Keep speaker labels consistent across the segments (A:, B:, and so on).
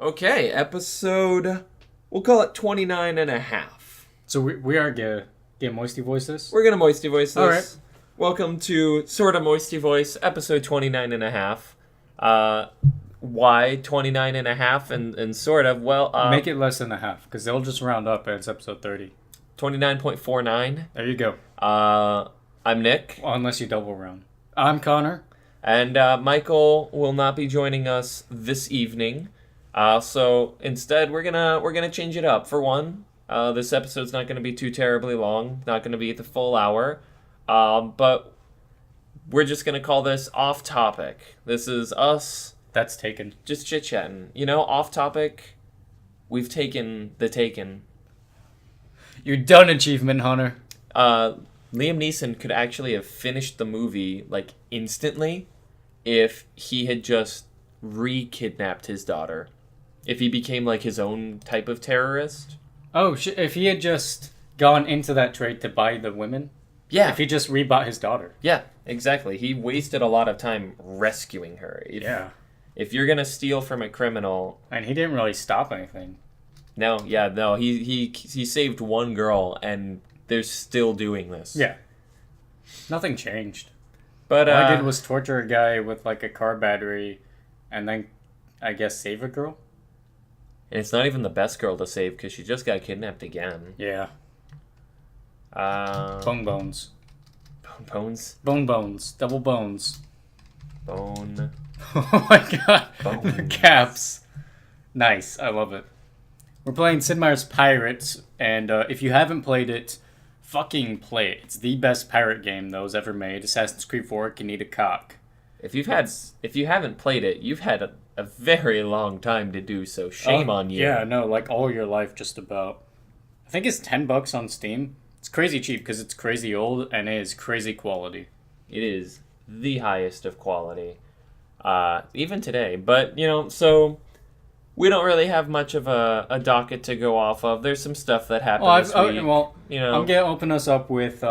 A: Okay, episode, we'll call it 29 and a half.
B: So we are get MoistyVoice this?
A: We're going to MoistyVoice this.
B: All right.
A: Welcome to Sorta MoistyVoice, episode 29 and a half. Why 29 and a half and sort of? Well,
B: Make it less than a half, because they'll just round up and it's episode 30.
A: 29.49.
B: There you go.
A: I'm Nick.
B: Well, unless you double round. I'm Connor.
A: And Michael will not be joining us this evening. So instead, we're gonna change it up. For one, this episode's not gonna be too terribly long. Not gonna be the full hour. But we're just gonna call this off topic. This is us.
B: That's taken.
A: Just chit chatting. You know, off topic. We've taken the taken.
B: You're done, achievement hunter.
A: Liam Neeson could actually have finished the movie like instantly if he had just re-kidnapped his daughter. If he became like his own type of terrorist.
B: Oh, if he had just gone into that trade to buy the women?
A: Yeah.
B: If he just rebought his daughter?
A: Yeah, exactly. He wasted a lot of time rescuing her. If you're gonna steal from a criminal,
B: and he didn't really stop anything.
A: No, he saved one girl, and they're still doing this.
B: Yeah, nothing changed.
A: But
B: all I did was torture a guy with like a car battery, and then I guess save a girl.
A: And it's not even the best girl to save because she just got kidnapped again.
B: Yeah.
A: Bone
B: bones. Double bones.
A: Bone.
B: Oh my god.
A: Bones.
B: Caps. Nice. I love it. We're playing Sid Meier's Pirates, and if you haven't played it, fucking play it. It's the best pirate game that was ever made. Assassin's Creed 4 can eat a cock.
A: If you haven't played it, you've had a very long time to do so. Shame on you.
B: Yeah, no, like all your life just about. I think it's $10 on Steam. It's crazy cheap because it's crazy old and it is crazy quality.
A: It is the highest of quality. Even today. But, so we don't really have much of a docket to go off of. There's some stuff that happened this week.
B: I'm going to open us up with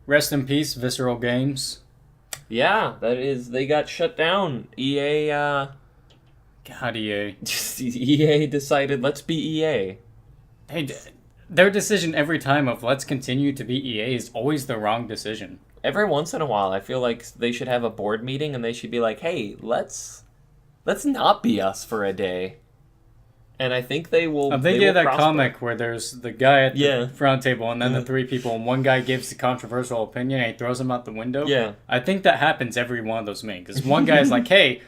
B: Rest in Peace, Visceral Games.
A: Yeah, they got shut down. EA,
B: God, EA.
A: EA decided, let's be EA.
B: Hey, their decision every time of let's continue to be EA is always the wrong decision.
A: Every once in a while, I feel like they should have a board meeting and they should be like, hey, let's not be us for a day. And I think they will.
B: I'm thinking of that comic where there's the guy at the front table and then the three people, and one guy gives the controversial opinion and he throws him out the window.
A: Yeah.
B: I think that happens every one of those meetings. Because one guy's like, hey,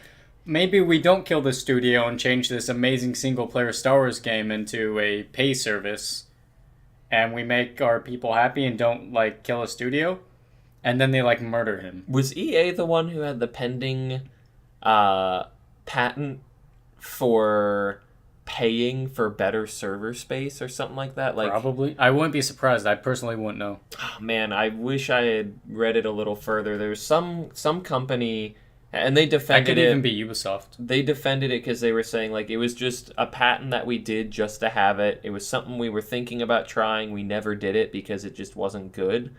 B: maybe we don't kill the studio and change this amazing single-player Star Wars game into a pay service, and we make our people happy and don't, kill a studio. And then they, murder him.
A: Was EA the one who had the pending patent for paying for better server space or something like that?
B: Probably. I wouldn't be surprised. I personally wouldn't know.
A: Oh, man, I wish I had read it a little further. There's some company, and they defended it.
B: That could even be Ubisoft.
A: They defended it because they were saying, it was just a patent that we did just to have it. It was something we were thinking about trying. We never did it because it just wasn't good.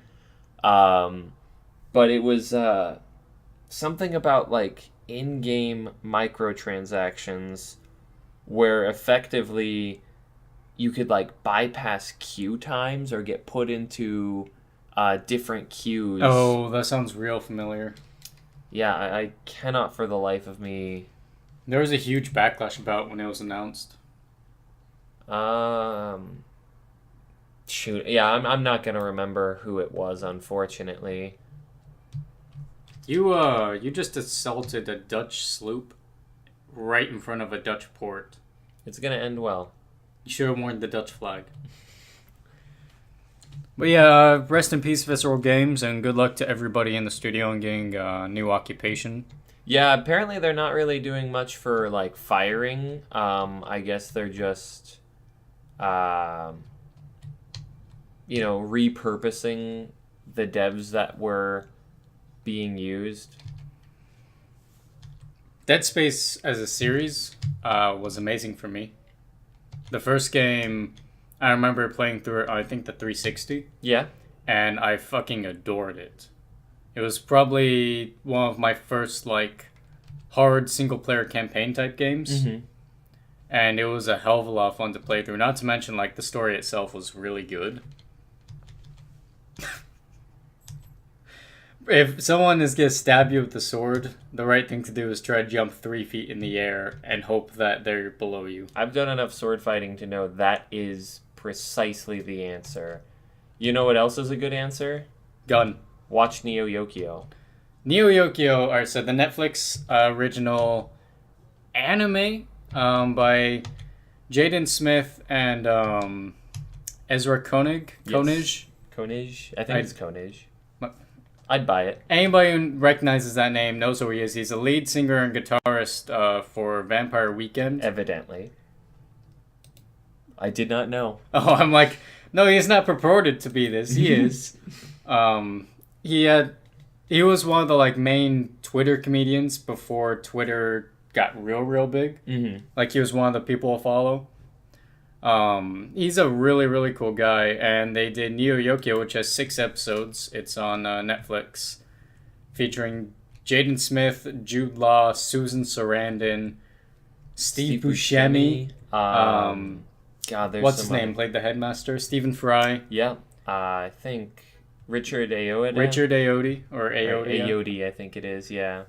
A: But it was something about, in-game microtransactions where effectively you could bypass queue times or get put into different queues.
B: Oh, that sounds real familiar.
A: Yeah, I cannot for the life of me.
B: There was a huge backlash about when it was announced.
A: Shoot, yeah, I'm not gonna remember who it was, unfortunately.
B: You just assaulted a Dutch sloop right in front of a Dutch port.
A: It's gonna end well.
B: You should have worn the Dutch flag. But yeah, rest in peace, Visceral Games, and good luck to everybody in the studio and getting a new occupation.
A: Yeah, apparently they're not really doing much for, firing. I guess they're just, repurposing the devs that were being used.
B: Dead Space as a series was amazing for me. The first game, I remember playing through it, I think the 360.
A: Yeah.
B: And I fucking adored it. It was probably one of my first, hard single-player campaign-type games.
A: Mm-hmm.
B: and it was a hell of a lot of fun to play through. Not to mention, like, the story itself was really good. If someone is going to stab you with the sword, the right thing to do is try to jump 3 feet in the air and hope that they're below you.
A: I've done enough sword fighting to know that is precisely the answer. You know what else is a good answer?
B: Gun.
A: Watch Neo Yokio.
B: Neo Yokio, alright, so the Netflix original anime by Jaden Smith and Ezra Koenig.
A: Yes. Koenig? I think it's Koenig. I'd buy it.
B: Anybody who recognizes that name knows who he is. He's a lead singer and guitarist for Vampire Weekend.
A: Evidently. I did not know.
B: Oh, I'm like, no, he's not purported to be this. He is. He was one of the like main Twitter comedians before Twitter got real big.
A: Mm-hmm.
B: Like he was one of the people to follow. He's a really cool guy, and they did Neo Yokio, which has 6 episodes. It's on Netflix, featuring Jaden Smith, Jude Law, Susan Sarandon, Steve Buscemi.
A: God, there's
B: what's his name? Played the headmaster, Stephen Fry.
A: Yeah, I think Richard Ayoade.
B: Richard Ayoade or Ayoade.
A: Ayoade, I think it is. Yeah.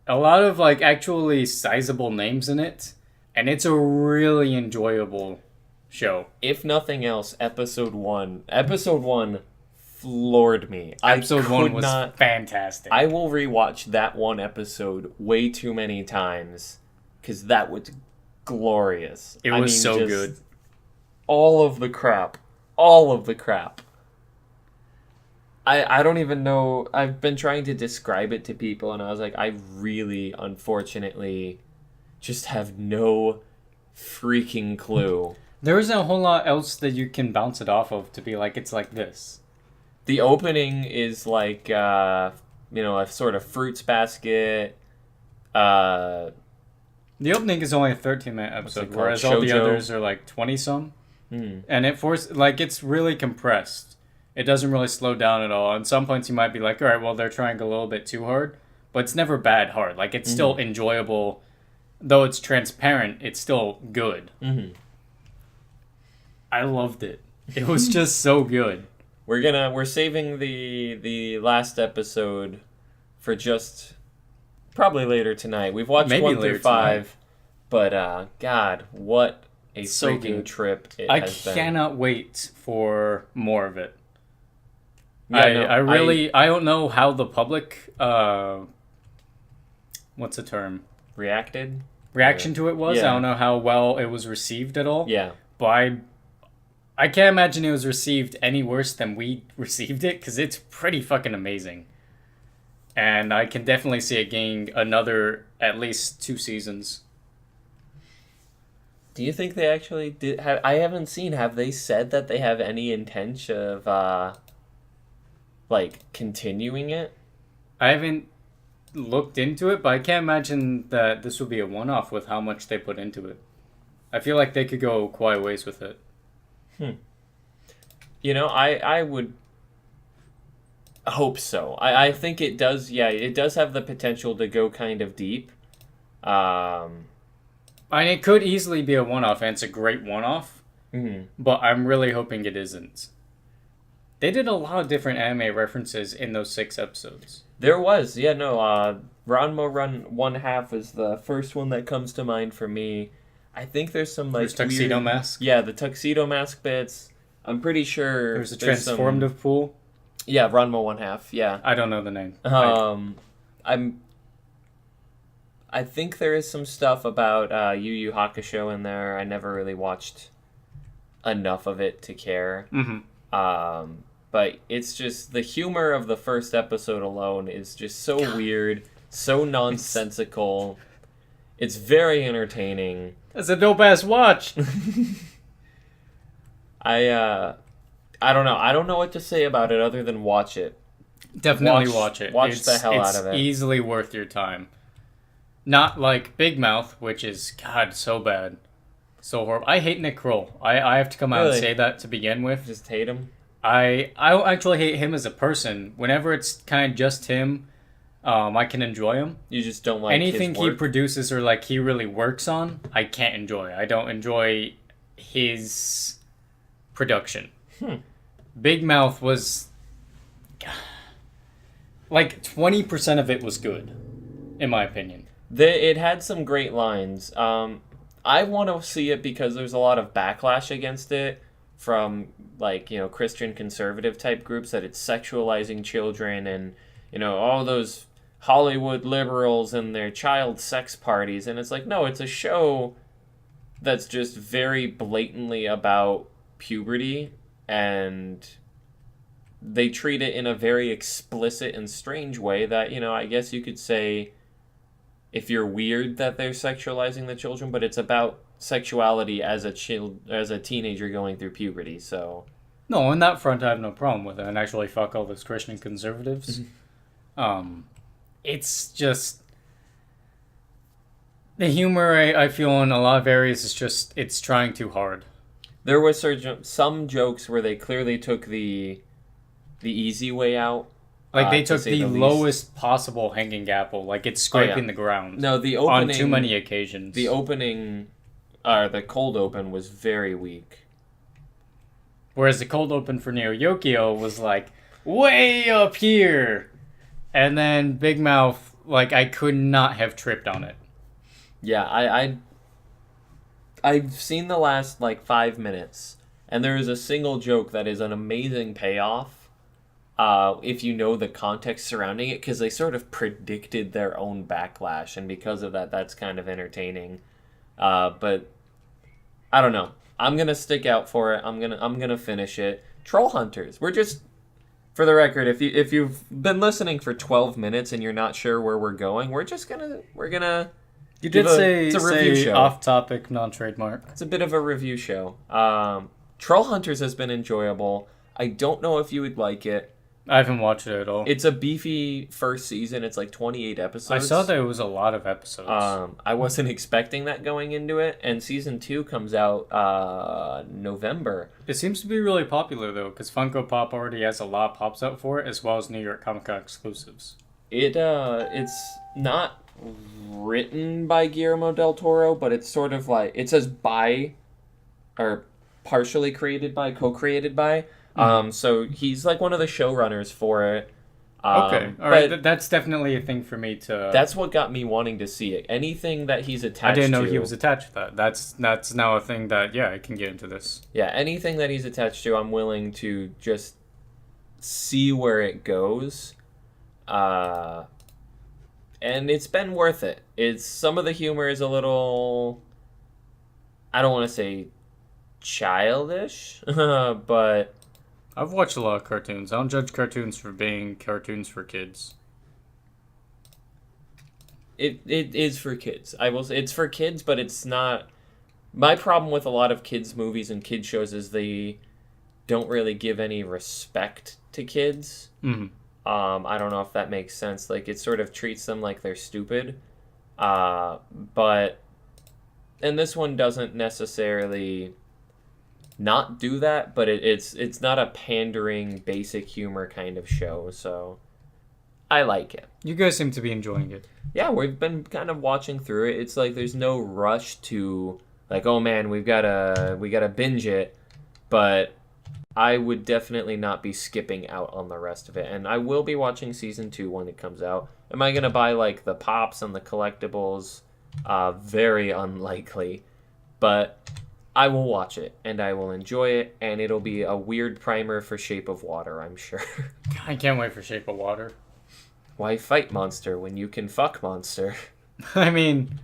B: A lot of like actually sizable names in it. And it's a really enjoyable show.
A: If nothing else, episode one floored me.
B: Episode 1 was fantastic.
A: I will rewatch that one episode way too many times because that was glorious.
B: It was so good.
A: All of the crap. I don't even know. I've been trying to describe it to people, and I was like, I really, unfortunately, just have no freaking clue.
B: There isn't a whole lot else that you can bounce it off of to be like, it's like this.
A: The opening is like, a sort of fruits basket.
B: The opening is only a 13-minute episode, whereas all the others are like 20-some. And it's really compressed. It doesn't really slow down at all. At some points you might be like, all right, well, they're trying a little bit too hard. But it's never bad hard. Like, it's still enjoyable. Though it's transparent, it's still good.
A: Mm-hmm.
B: I loved it. It was just so good.
A: We're saving the last episode for just probably later tonight. We've watched
B: Maybe
A: 1 through 5, but God, what a
B: so
A: freaking
B: good.
A: trip it has been.
B: I cannot wait for more of it.
A: Yeah,
B: I don't know how the public what's the term? Reaction to it was.
A: Yeah.
B: I don't know how well it was received at all.
A: Yeah.
B: But I can't imagine it was received any worse than we received it, because it's pretty fucking amazing. And I can definitely see it getting another, at least 2 seasons.
A: Do you think they actually did? I haven't seen. Have they said that they have any intention of, continuing it?
B: I haven't looked into it, but I can't imagine that this would be a one-off with how much they put into it. I feel like they could go quite a ways with it.
A: I would hope so. I think it does. Yeah, it does have the potential to go kind of deep.
B: It could easily be a one-off, and it's a great one-off.
A: Mm-hmm.
B: But I'm really hoping it isn't. They did a lot of different anime references in those 6 episodes.
A: There was, Ranma Run 1/2 is the first one that comes to mind for me. I think there's some
B: There's tuxedo
A: weird,
B: mask.
A: Yeah, the tuxedo mask bits. I'm pretty sure
B: There's a transformative pool.
A: Yeah, Ranma 1/2. Yeah.
B: I don't know the name.
A: I think there is some stuff about Yu Yu Hakusho in there. I never really watched enough of it to care.
B: Mm-hmm.
A: But it's just the humor of the first episode alone is just so weird, so nonsensical. It's very entertaining.
B: That's a dope-ass watch.
A: I don't know. I don't know what to say about it other than watch it.
B: Definitely watch it.
A: Watch the hell out of it.
B: It's easily worth your time. Not like Big Mouth, which is, God, so bad. So horrible. I hate Nick Kroll. I have to come out and say that to begin with.
A: Just hate him?
B: I don't actually hate him as a person. Whenever it's kind of just him, I can enjoy him.
A: You just don't like
B: Anything
A: his
B: he
A: work?
B: produces or like he really works on, I can't enjoy. I don't enjoy his production. Big Mouth was like 20% of it was good, in my opinion.
A: It had some great lines. I want to see it because there's a lot of backlash against it from like, Christian conservative type groups that it's sexualizing children and, all those Hollywood liberals and their child sex parties. And it's like, no, it's a show that's just very blatantly about puberty, and they treat it in a very explicit and strange way that, I guess you could say if you're weird that they're sexualizing the children, but it's about sexuality as a teenager going through puberty. So
B: No, on that front, I have no problem with it. And actually, fuck all those Christian conservatives. It's just the humor. I feel in a lot of areas is just it's trying too hard.
A: there was some jokes where they clearly took the easy way out.
B: Like they
A: To
B: took
A: say
B: the
A: least.
B: lowest possible hanging apple. Like it's scraping the ground.
A: No, the
B: on
A: opening
B: too many occasions.
A: The opening, the cold open was very weak.
B: Whereas the cold open for Neo Yokio was like way up here, and then Big Mouth, like I could not have tripped on it.
A: Yeah, I've seen the last like 5 minutes, and there is a single joke that is an amazing payoff. If you know the context surrounding it, because they sort of predicted their own backlash, and because of that, that's kind of entertaining. But I don't know. I'm gonna stick out for it. I'm gonna finish it. Troll Hunters. We're just, for the record, if you've been listening for 12 minutes and you're not sure where we're going, we're gonna.
B: You did
A: it's a review show.
B: Off-topic, non-trademark.
A: It's a bit of a review show. Troll Hunters has been enjoyable. I don't know if you would like it.
B: I haven't watched it at all.
A: It's a beefy first season. It's like 28 episodes.
B: I saw there was a lot of episodes.
A: I wasn't expecting that going into it, and season 2 comes out November.
B: It seems to be really popular though, because Funko Pop already has a lot of pops out for it, as well as New York Comic Con exclusives.
A: It's not written by Guillermo del Toro, but it's sort of like it says by, or partially co-created by. So he's like one of the showrunners for it.
B: Okay, all right, that's definitely a thing for me to.
A: That's what got me wanting to see it. Anything that he's attached to.
B: I didn't know he was attached to that. That's now a thing that I can get into this.
A: Yeah, anything that he's attached to, I'm willing to just see where it goes. And it's been worth it. It's some of the humor is a little, I don't want to say childish, but
B: I've watched a lot of cartoons. I don't judge cartoons for being cartoons for kids.
A: it is for kids. I will say it's for kids, but it's not. My problem with a lot of kids movies and kids shows is they don't really give any respect to kids.
B: Mm-hmm.
A: I don't know if that makes sense. Like, it sort of treats them like they're stupid. But, and this one doesn't necessarily not do that, but it's not a pandering, basic humor kind of show, so I like it.
B: You guys seem to be enjoying it.
A: Yeah, we've been kind of watching through it. It's like there's no rush to, like, oh man, we gotta binge it, but I would definitely not be skipping out on the rest of it. And I will be watching season 2 when it comes out. Am I going to buy, like, the pops and the collectibles? Very unlikely. But I will watch it, and I will enjoy it, and it'll be a weird primer for Shape of Water, I'm sure.
B: I can't wait for Shape of Water.
A: Why fight monster when you can fuck monster?
B: I mean,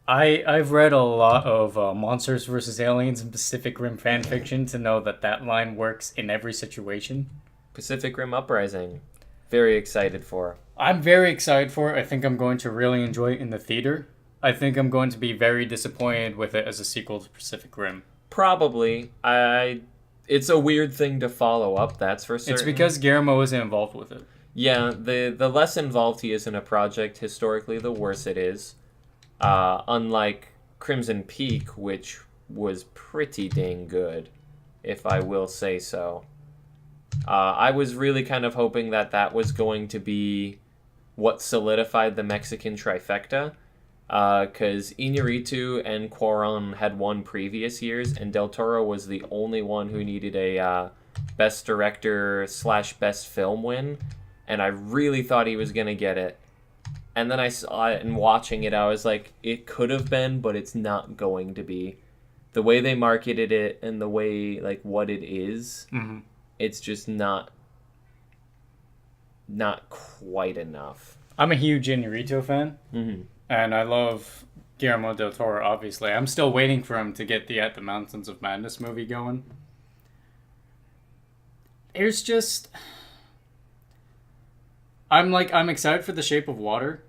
B: I've read a lot of Monsters vs. Aliens and Pacific Rim fan fiction to know that line works in every situation.
A: Pacific Rim Uprising. Very excited for.
B: I'm very excited for it. I think I'm going to really enjoy it in the theater. I think I'm going to be very disappointed with it as a sequel to Pacific Rim.
A: Probably. It's a weird thing to follow up, that's for certain.
B: It's because Guillermo isn't involved with it.
A: Yeah, the less involved he is in a project, historically, the worse it is. Unlike Crimson Peak, which was pretty dang good, if I will say so. I was really kind of hoping that was going to be what solidified the Mexican trifecta. Because Iñárritu and Cuarón had won previous years, and Del Toro was the only one who needed a Best Director / Best Film win, and I really thought he was going to get it. And then I saw it, and watching it, I was like, it could have been, but it's not going to be. The way they marketed it and the way, like, what it is, it's just not quite enough.
B: I'm a huge Iñárritu fan, and I love Guillermo del Toro, obviously. I'm still waiting for him to get the At the Mountains of Madness movie going. There's just... I'm excited for The Shape of Water,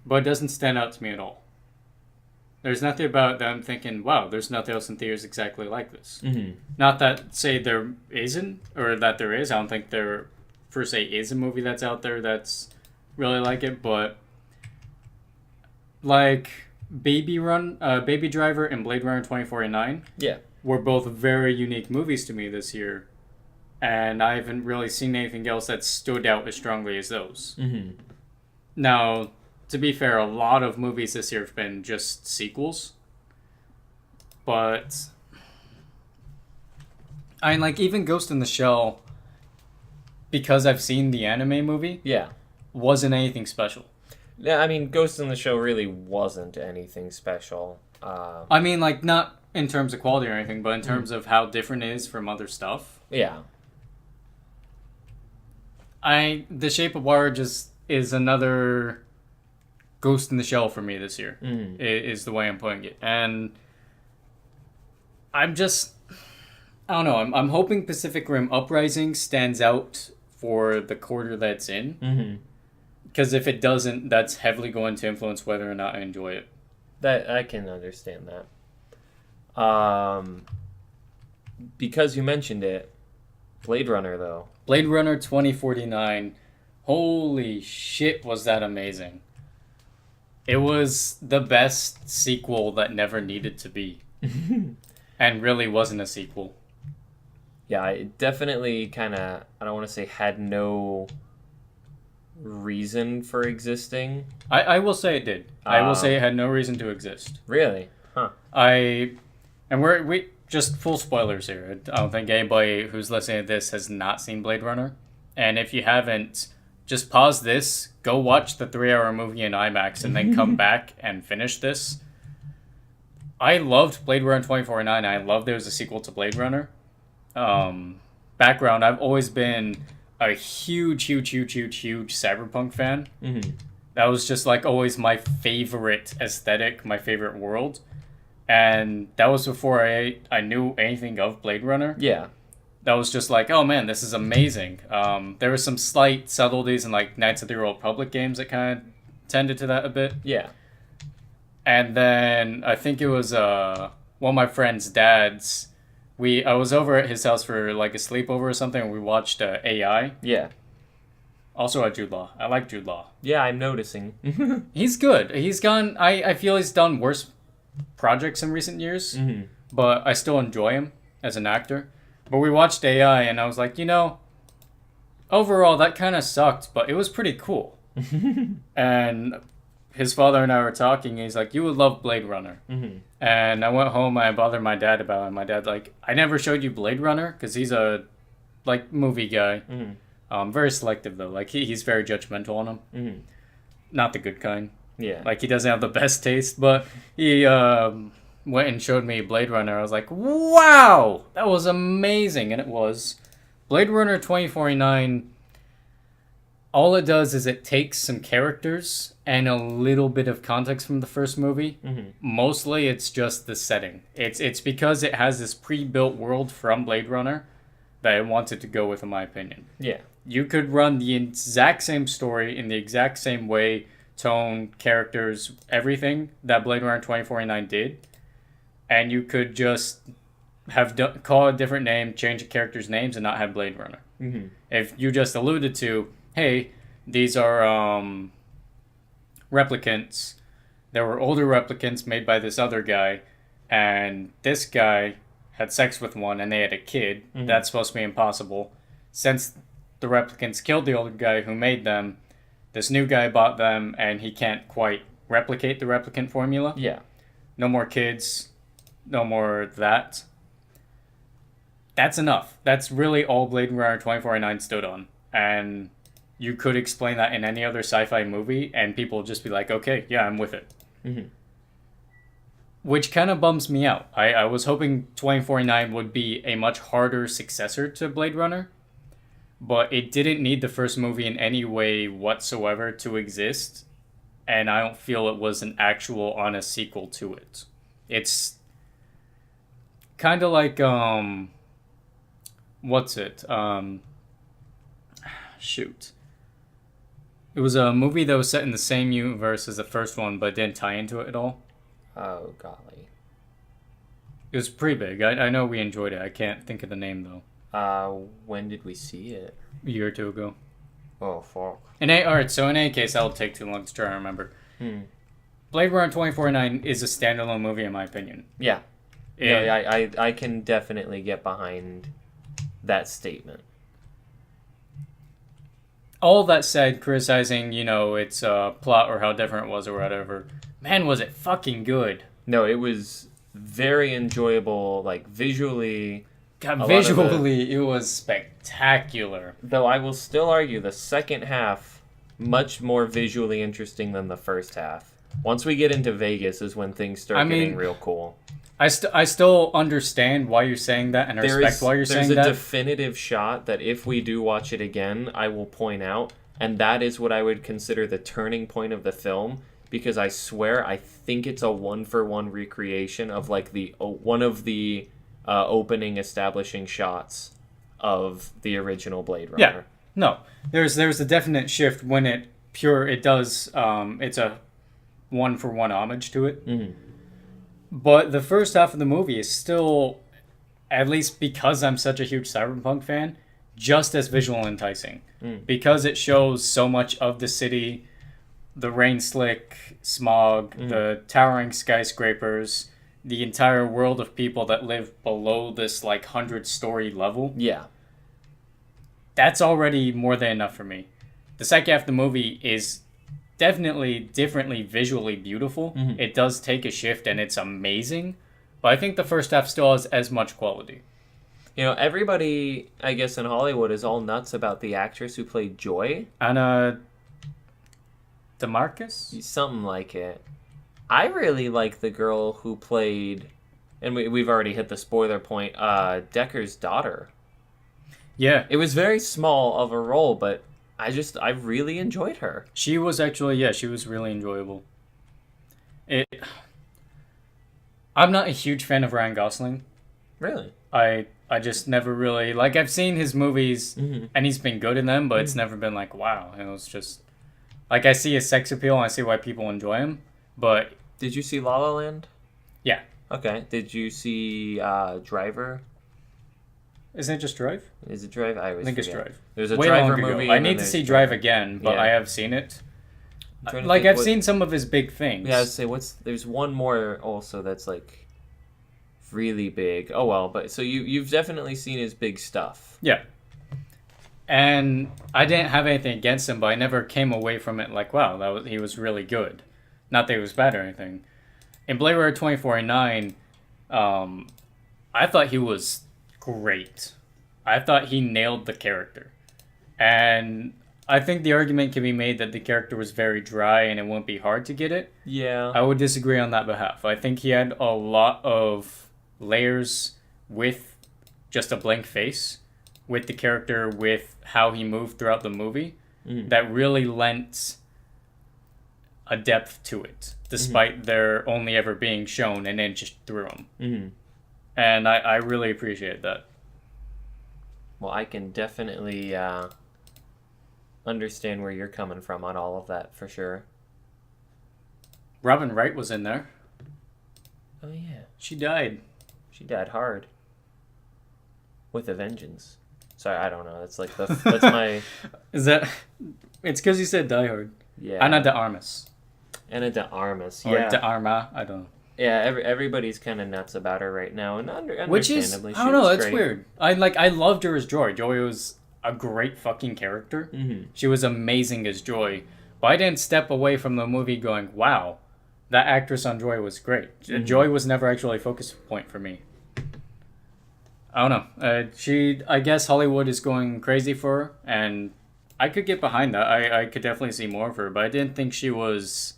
B: but it doesn't stand out to me at all. There's nothing about them thinking, wow, there's nothing else in theaters exactly like this. Not that, say, there isn't, or that there is. I don't think there, per se, is a movie that's out there that's really like it, but like Baby Driver and Blade Runner 2049 were both very unique movies to me this year, and I haven't really seen anything else that stood out as strongly as those. Now, to be fair, a lot of movies this year have been just sequels, but I mean, like, even Ghost in the Shell, because I've seen the anime movie, wasn't anything special.
A: Yeah, I mean, Ghost in the Shell really wasn't anything special.
B: I mean, like, not in terms of quality or anything, but in terms of how different it is from other stuff.
A: Yeah.
B: The Shape of Water just is another Ghost in the Shell for me this year, is the way I'm putting it. And I'm just... I don't know. I'm hoping Pacific Rim Uprising stands out for the quarter that's in. Because if it doesn't, that's heavily going to influence whether or not I enjoy it.
A: That I can understand that. Because you mentioned it, Blade Runner, though.
B: Blade Runner 2049. Holy shit, was that amazing. It was the best sequel that never needed to be. And really wasn't a sequel.
A: Yeah, it definitely kind of, I don't want to say had no reason for existing.
B: I will say it did. I will say it had no reason to exist.
A: Really? Huh.
B: We just full spoilers here. I don't think anybody who's listening to this has not seen Blade Runner. And if you haven't, just pause this, go watch the 3-hour movie in IMAX, and then come back and finish this. I loved Blade Runner 2049. I loved there was a sequel to Blade Runner. Background, I've always been a huge cyberpunk fan. That was just like always my favorite aesthetic, my favorite world. And that was before I knew anything of Blade Runner.
A: Yeah.
B: That was just like, oh man, this is amazing. There were some slight subtleties in like Knights of the Old Republic games that kind of tended to that a bit.
A: Yeah.
B: And then I think it was one of my friend's dads. I was over at his house for like a sleepover or something, and we watched AI.
A: Yeah.
B: Also at Jude Law. I like Jude Law.
A: Yeah, I'm noticing.
B: He's good. He's gone. I feel he's done worse projects in recent years, but I still enjoy him as an actor. But we watched AI, and I was like, overall that kind of sucked, but it was pretty cool. And his father and I were talking, and he's like, you would love Blade Runner. And I went home, and I bothered my dad about it. And my dad like, I never showed you Blade Runner, because he's a movie guy. Very selective though. Like he's very judgmental on him. Not the good kind.
A: Yeah.
B: Like he doesn't have the best taste, but he went and showed me Blade Runner. I was like, wow, that was amazing. And it was. Blade Runner 2049, all it does is it takes some characters and a little bit of context from the first movie. Mostly it's just the setting. It's because it has this pre-built world from Blade Runner that I wanted to go with, in my opinion.
A: Yeah.
B: You could run the exact same story in the exact same way, tone, characters, everything that Blade Runner 2049 did, and you could just call a different name, change the characters' names, and not have Blade Runner. If you just alluded to, hey, these are replicants. There were older replicants made by this other guy, and this guy had sex with one, and they had a kid. That's supposed to be impossible. Since the replicants killed the older guy who made them, This new guy bought them, and he can't quite replicate the replicant formula.
A: Yeah.
B: No more kids. No more that. That's enough. That's really all Blade Runner 2049 stood on. And you could explain that in any other sci-fi movie, and people would just be like, okay, yeah, I'm with it.
A: Mm-hmm.
B: Which kind of bums me out. I was hoping 2049 would be a much harder successor to Blade Runner, but it didn't need the first movie in any way whatsoever to exist, and I don't feel it was an actual honest sequel to it. It's kind of like, what's it? Shoot. It was a movie that was set in the same universe as the first one, but didn't tie into it at all.
A: Oh, golly.
B: It was pretty big. I know we enjoyed it. I can't think of the name, though.
A: When did we see it?
B: A year or two ago.
A: Oh, fuck.
B: Alright, so in any case, that'll take too long to try to remember. Blade Runner 2049 is a standalone movie, in my opinion.
A: Yeah. Yeah, I can definitely get behind that statement.
B: All that said, criticizing, its plot or how different it was or whatever, man, was it fucking good.
A: No, it was very enjoyable, like, visually.
B: God, visually, it was spectacular.
A: Though I will still argue the second half much more visually interesting than the first half. Once we get into Vegas is when things start getting real cool.
B: I still understand why you're saying that and respect why you're saying that.
A: There's a definitive shot that if we do watch it again, I will point out, and that is what I would consider the turning point of the film, because I swear I think it's a one-for-one recreation of like one of the opening establishing shots of the original Blade Runner.
B: Yeah, no, there's a definite shift when it does it's a one-for-one homage to it.
A: Mm-hmm.
B: But the first half of the movie is still, at least because I'm such a huge cyberpunk fan, just as visual and enticing. Because it shows so much of the city, the rain slick smog, the towering skyscrapers, the entire world of people that live below this like 100-story level.
A: Yeah.
B: That's already more than enough for me. The second half of the movie is definitely differently visually beautiful. It does take a shift and it's amazing, but I think the first half still has as much quality.
A: Everybody, I guess, in Hollywood is all nuts about the actress who played Joy.
B: Anna DeMarcus?
A: Something like it. I really like the girl who played, and we've already hit the spoiler point, Decker's daughter.
B: Yeah.
A: It was very small of a role, but I really enjoyed her.
B: She was actually, she was really enjoyable. I'm not a huge fan of Ryan Gosling.
A: Really?
B: I just never really, like, I've seen his movies, and he's been good in them, but it's never been like, wow. It was just, like, I see his sex appeal, and I see why people enjoy him, but...
A: Did you see La La Land?
B: Yeah.
A: Okay. Did you see Driver?
B: Isn't it just Drive?
A: Is it Drive? I think
B: it's Drive.
A: There's a
B: Way
A: Driver
B: long ago.
A: movie.
B: I need to see Drive again, but I have seen it. Like, I've seen some of his big things.
A: Yeah, I would say there's one more also that's like really big. Oh well, but so you've definitely seen his big stuff.
B: Yeah. And I didn't have anything against him, but I never came away from it like, wow, he was really good. Not that he was bad or anything. In Blade Runner 2049, I thought he was great. I thought he nailed the character. And I think the argument can be made that the character was very dry and it won't be hard to get it.
A: Yeah.
B: I would disagree on that behalf. I think he had a lot of layers with just a blank face, with the character, with how he moved throughout the movie, that really lent a depth to it, despite there only ever being shown an inch through him. And I really appreciate that.
A: Well, I can definitely understand where you're coming from on all of that, for sure.
B: Robin Wright was in there.
A: Oh, yeah.
B: She died.
A: She died hard. With a vengeance. Sorry, I don't know. That's like that's my...
B: Is that... It's because you said Die Hard.
A: Yeah.
B: Ana de Armas.
A: Ana de Armas,
B: yeah. Or de Arma, I don't know.
A: Yeah, everybody's kind of nuts about her right now, and understandably,
B: which is, I don't know, that's weird. I loved her as Joy. Joy was a great fucking character. She was amazing as Joy, But I didn't step away from the movie going, wow, that actress on Joy was great. Joy was never actually a focus point for me. I don't know. I guess Hollywood is going crazy for her, and I could get behind that. I could definitely see more of her, but I didn't think she was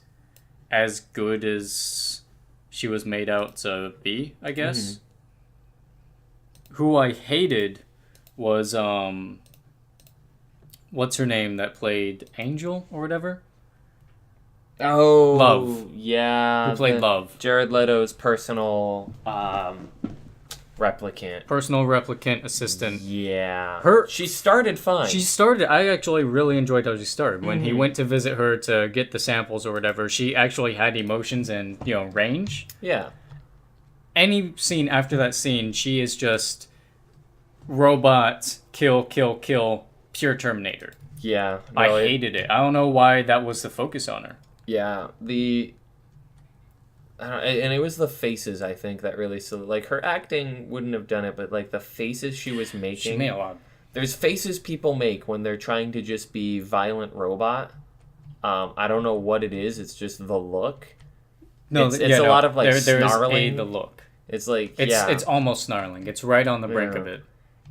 B: as good as she was made out to be, I guess. Who I hated was, what's her name that played Angel or whatever?
A: Oh,
B: Love.
A: Yeah.
B: Who played Love?
A: Jared Leto's personal replicant.
B: Personal replicant assistant.
A: Yeah.
B: Her.
A: She started fine.
B: She started. I actually really enjoyed how she started. When he went to visit her to get the samples or whatever, she actually had emotions and, range.
A: Yeah.
B: Any scene after that scene, she is just robot, kill, kill, kill, pure Terminator.
A: Yeah. No,
B: I hated it. I don't know why that was the focus on her.
A: Yeah. And it was the faces, I think, that really... Like, her acting wouldn't have done it, but, like, the faces she was making...
B: She made a lot.
A: There's faces people make when they're trying to just be violent robot. I don't know what it is. It's just the look.
B: No,
A: it's a lot of, like, snarling.
B: The look.
A: It's like,
B: It's almost snarling. It's right on the brink of it.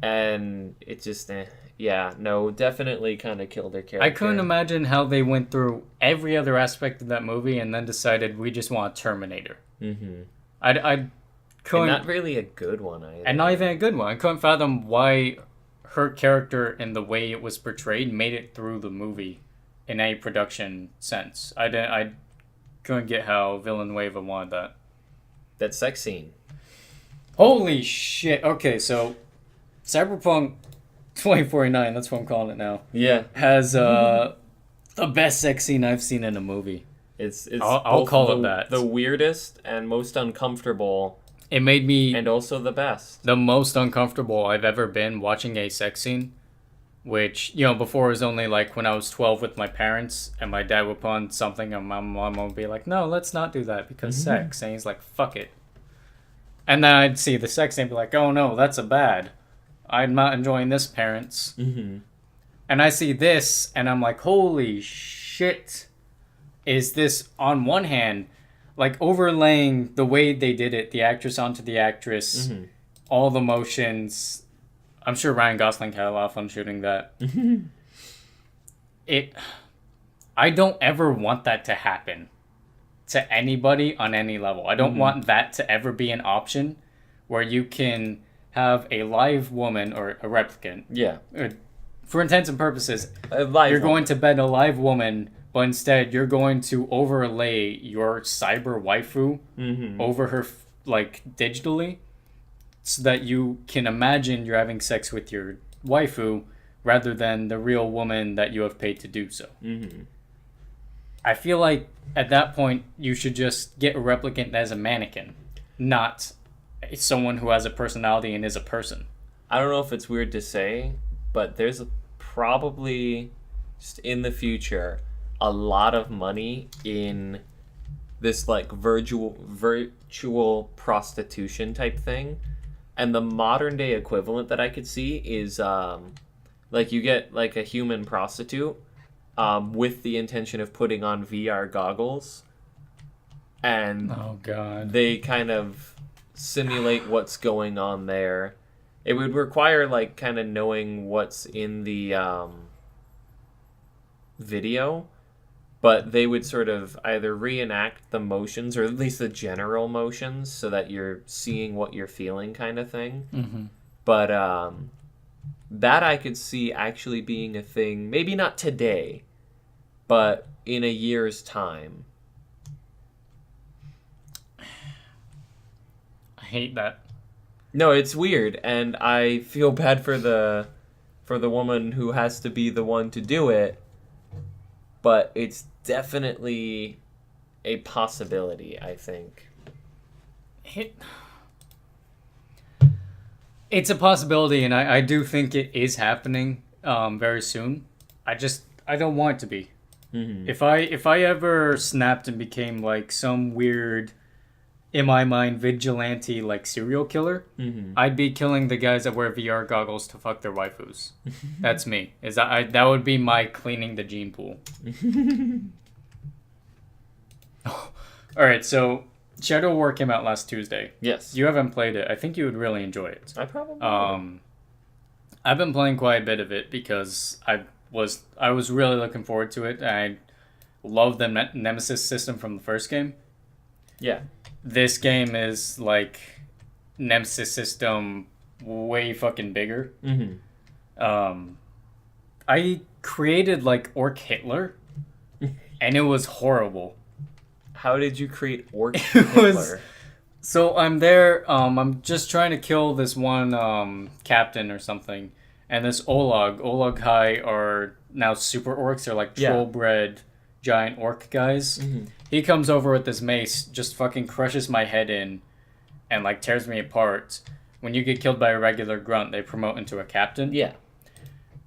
A: And it just... definitely kind of killed her character.
B: I couldn't imagine how they went through every other aspect of that movie and then decided we just want a Terminator.
A: Mm-hmm.
B: I couldn't...
A: And not really a good one either.
B: And not even a good one. I couldn't fathom why her character and the way it was portrayed made it through the movie in a production sense. I couldn't get how Villanueva wanted that.
A: That sex scene.
B: Holy shit. Okay, so Cyberpunk 2049, that's what I'm calling it now.
A: Yeah.
B: Has the best sex scene I've seen in a movie.
A: I'll
B: call it that.
A: The weirdest and most uncomfortable.
B: It made me...
A: And also the best.
B: The most uncomfortable I've ever been watching a sex scene. Which, before it was only like when I was 12 with my parents and my dad would put on something and my mom would be like, no, let's not do that because sex. And he's like, fuck it. And then I'd see the sex scene and be like, oh no, that's a bad. I'm not enjoying this, parents.
A: Mm-hmm.
B: And I see this, and I'm like, holy shit. Is this, on one hand, like overlaying the way they did it, the actress onto the actress, all the motions. I'm sure Ryan Gosling had a lot of fun shooting that. I don't ever want that to happen to anybody on any level. I don't want that to ever be an option where you can... have a live woman or a replicant.
A: Yeah.
B: For intents and purposes,
A: you're
B: going to bed a live woman, but instead you're going to overlay your cyber waifu over her, like, digitally, so that you can imagine you're having sex with your waifu rather than the real woman that you have paid to do so. I feel like at that point you should just get a replicant as a mannequin, not someone who has a personality and is a person.
A: I don't know if it's weird to say, but there's probably, just in the future, a lot of money in this, like, virtual prostitution type thing. And the modern day equivalent that I could see is, like, you get, like, a human prostitute with the intention of putting on VR goggles. And
B: oh god,
A: they kind of simulate what's going on there. It would require, like, kind of knowing what's in the video, but they would sort of either reenact the motions, or at least the general motions, so that you're seeing what you're feeling kind of thing. But that I could see actually being a thing, maybe not today, but in a year's time.
B: hate that.
A: No, it's weird, and I feel bad for the woman who has to be the one to do it, but it's definitely a possibility, I think.
B: It's a possibility, and I do think it is happening very soon. I don't want it to be.
A: Mm-hmm.
B: If I ever snapped and became like some weird in my mind, vigilante, like, serial killer, I'd be killing the guys that wear VR goggles to fuck their waifus. That's me. That would be my cleaning the gene pool. Alright, so Shadow War came out last Tuesday.
A: Yes.
B: You haven't played it. I think you would really enjoy it.
A: I probably would.
B: I've been playing quite a bit of it because I was really looking forward to it. I love the Nemesis system from the first game.
A: Yeah.
B: This game is like Nemesis system way fucking bigger. I created like Orc Hitler, and it was horrible.
A: How did you create Orc Hitler?
B: So I'm there. I'm just trying to kill this one captain or something, and this Olag High are now super orcs. They're like troll-bred giant orc guys. He comes over with this mace, just fucking crushes my head in, and like tears me apart. When you get killed by a regular grunt, they promote into a captain.
A: Yeah.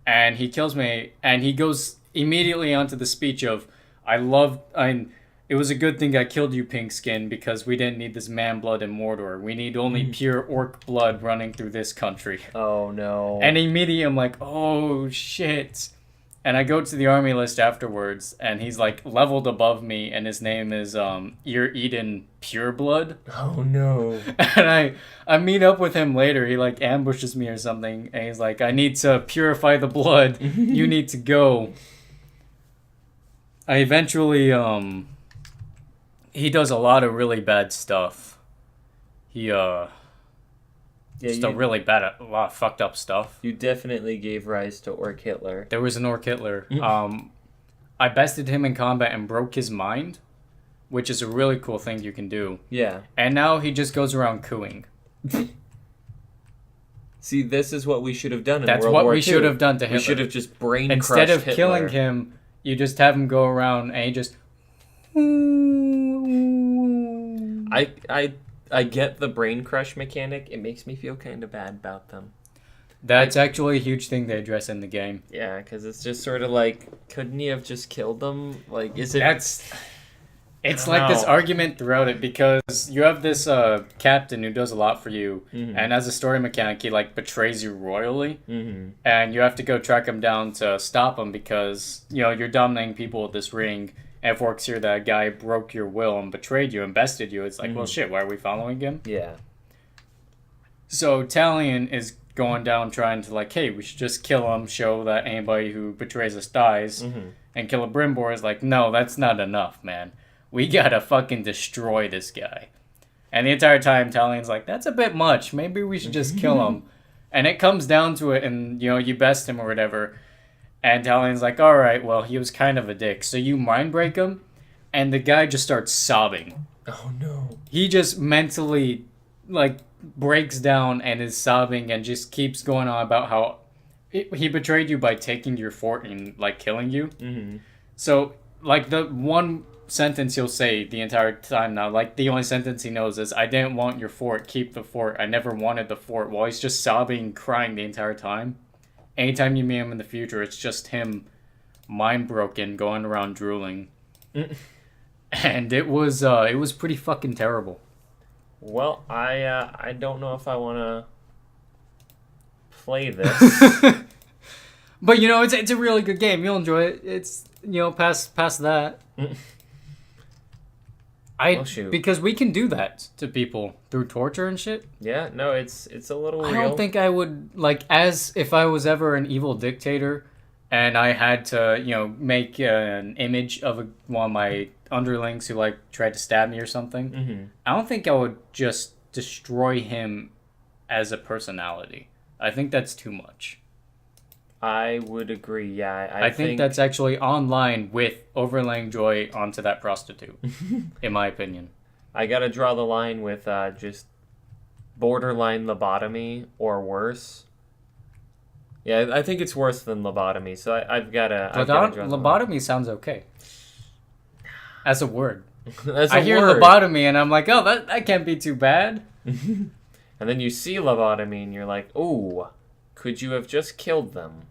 B: And he kills me, and he goes immediately onto the speech of, it was a good thing I killed you, Pink Skin, because we didn't need this man blood in Mordor. We need only pure orc blood running through this country. Oh, no. And immediately I'm like, oh, shit. And I go to the army list afterwards, and he's, like, leveled above me, and his name is Ear Eden Pureblood.
A: Oh, no.
B: And I meet up with him later. He, like, ambushes me or something, and he's like, I need to purify the blood. You need to go. I eventually, he does a lot of really bad stuff. A lot of fucked up stuff.
A: You definitely gave rise to Orc Hitler.
B: There was an Orc Hitler. I bested him in combat and broke his mind, which is a really cool thing you can do.
A: Yeah.
B: And now he just goes around cooing.
A: See, this is what we should have done in
B: That's
A: World
B: what
A: War
B: we
A: II.
B: should have done to Hitler.
A: We should have just brain crushed
B: Instead of
A: Hitler.
B: killing him, you just have him go around and he just...
A: I get the brain crush mechanic. It makes me feel kind of bad about them.
B: That's actually a huge thing they address in the game.
A: Yeah, because it's just sort of like, couldn't you have just killed them? Like, is it...
B: It's like this argument throughout it, because you have this captain who does a lot for you, and as a story mechanic, he like betrays you royally, and you have to go track him down to stop him because, you know, you're dominating people with this ring, and if orcs hear that guy broke your will and betrayed you and bested you, it's like, well, shit, why are we following him?
A: Yeah.
B: So Talion is going down trying to like, hey, we should just kill him, show that anybody who betrays us dies, and kill a Brimbor is like, no, that's not enough, man. We gotta fucking destroy this guy. And the entire time, Talion's like, that's a bit much. Maybe we should just kill him. And it comes down to it, and, you know, you best him or whatever. And Talion's like, alright, well, he was kind of a dick. So you mind break him, and the guy just starts sobbing.
A: Oh, no.
B: He just mentally, like, breaks down and is sobbing and just keeps going on about how he betrayed you by taking your fort and, like, killing you. So, like, the one sentence he'll say the entire time now, like the only sentence he knows is, I didn't want your fort, keep the fort, I never wanted the fort, while he's just sobbing, crying the entire time. Anytime you meet him in the future, it's just him mind broken, going around drooling. And it was pretty fucking terrible.
A: Well, I don't know if I want to play this.
B: But, you know, it's a really good game. You'll enjoy it. It's, you know, past that. Because we can do that to people through torture and shit.
A: Yeah, no, it's a little real.
B: I don't think I would, like, as if I was ever an evil dictator and I had to, you know, make an image of one of my underlings who, like, tried to stab me or something. I don't think I would just destroy him as a personality. I think that's too much.
A: I would agree, yeah.
B: I think that's actually online with overlaying joy onto that prostitute, in my opinion.
A: I gotta draw the line with just borderline lobotomy or worse. Yeah, I think it's worse than lobotomy, so I've gotta draw the line.
B: Lobotomy sounds okay. As a word.
A: I
B: hear lobotomy and I'm like, oh, that can't be too bad.
A: And then you see lobotomy and you're like, ooh, could you have just killed them?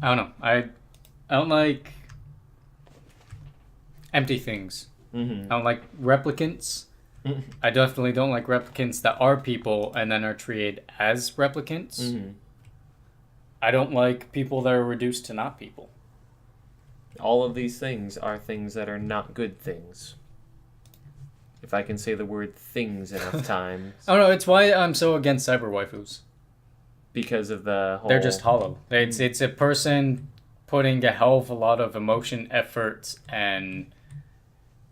B: I don't know. I don't like... empty things.
A: Mm-hmm.
B: I don't like replicants. I definitely don't like replicants that are people and then are treated as replicants.
A: Mm-hmm.
B: I don't like people that are reduced to not people.
A: All of these things are things that are not good things. If I can say the word things enough times.
B: Oh no, it's why I'm so against cyber waifus.
A: Because of the whole...
B: They're just hollow. It's a person putting a hell of a lot of emotion, effort, and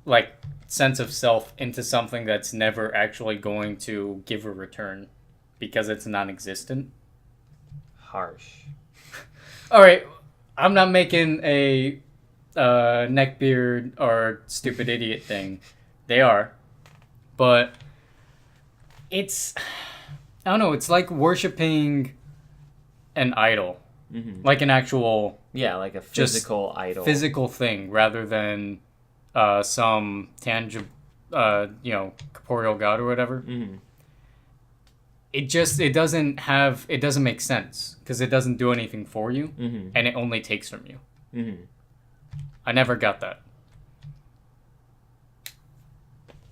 B: like sense of self into something that's never actually going to give a return because it's non-existent.
A: Harsh.
B: All right, I'm not making a neckbeard or stupid idiot thing. They are, but it's I don't know. It's like worshiping an idol, like an actual
A: like a physical idol,
B: physical thing, rather than some tangible, corporeal god or whatever.
A: Mm-hmm.
B: It doesn't make sense because it doesn't do anything for you, and it only takes from you.
A: Mm-hmm.
B: I never got that.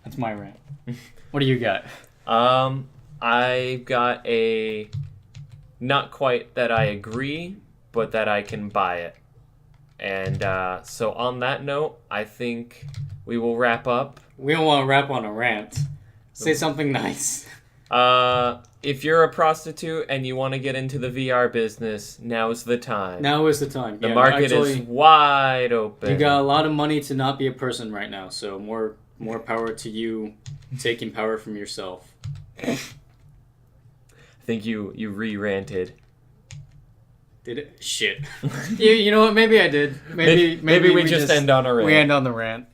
B: That's my rant. What do you got?
A: I got a not quite that I agree, but that I can buy it. And so on that note, I think we will wrap up.
B: We don't want to wrap on a rant. Say something nice.
A: If you're a prostitute and you want to get into the VR business, now's the time.
B: Now is the time.
A: The market is wide open.
B: You got a lot of money to not be a person right now, so more power to you taking power from yourself.
A: I think you re-ranted.
B: Did it? Shit. You know what? Maybe I did. Maybe
A: we just end on a rant.
B: We end on the rant.